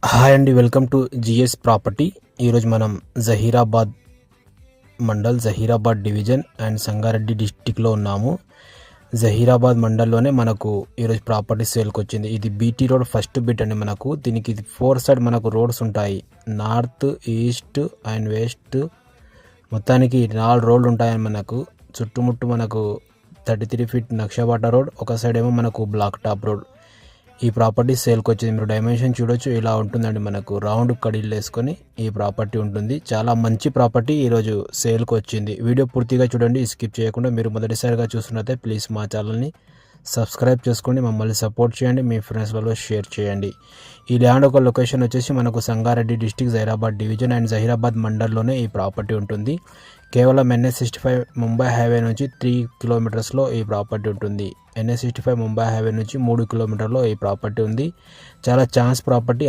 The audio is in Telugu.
హాయ్ అండి, వెల్కమ్ టు జిఎస్ ప్రాపర్టీ. ఈరోజు మనం జహీరాబాద్ మండల్, జహీరాబాద్ డివిజన్ అండ్ సంగారెడ్డి డిస్టిక్లో ఉన్నాము. జహీరాబాద్ మండల్లోనే మనకు ఈరోజు ప్రాపర్టీ సేల్కి వచ్చింది. ఇది బీటీ రోడ్ ఫస్ట్ బిట్ అండి. మనకు దీనికి 4 సైడ్ మనకు రోడ్స్ ఉంటాయి, నార్త్, ఈస్ట్ అండ్ వెస్ట్. మొత్తానికి 4 రోడ్లు ఉంటాయని మనకు. చుట్టుముట్టు మనకు 33 ఫీట్ నక్షబాట రోడ్, ఒక సైడ్ ఏమో మనకు బ్లాక్ టాప్ రోడ్. ఈ ప్రాపర్టీ సేల్కి వచ్చింది. మీరు డైమెన్షన్ చూడొచ్చు, ఇలా ఉంటుందండి. మనకు రౌండ్ కడీలు వేసుకొని ఈ ప్రాపర్టీ ఉంటుంది. చాలా మంచి ప్రాపర్టీ ఈరోజు సేల్కి వచ్చింది. వీడియో పూర్తిగా చూడండి, స్కిప్ చేయకుండా. మీరు మొదటిసారిగా చూస్తున్నట్లయితే ప్లీజ్ మా ఛానల్ని సబ్స్క్రైబ్ చేసుకోండి, మమ్మల్ని సపోర్ట్ చేయండి, మీ ఫ్రెండ్స్లలో షేర్ చేయండి. ఈ ల్యాండ్ ఒక లొకేషన్ వచ్చేసి మనకు Sangareddy district, Zaheerabad division and Zaheerabad మండల్లోనే ఈ ప్రాపర్టీ ఉంటుంది. కేవలం NH65 ముంబై హైవే నుంచి 3 కిలోమీటర్స్లో ఈ ప్రాపర్టీ ఉంటుంది. NH65 ముంబై హైవే నుంచి 3 కిలోమీటర్లో ఈ ప్రాపర్టీ ఉంది. చాలా ఛాన్స్ ప్రాపర్టీ.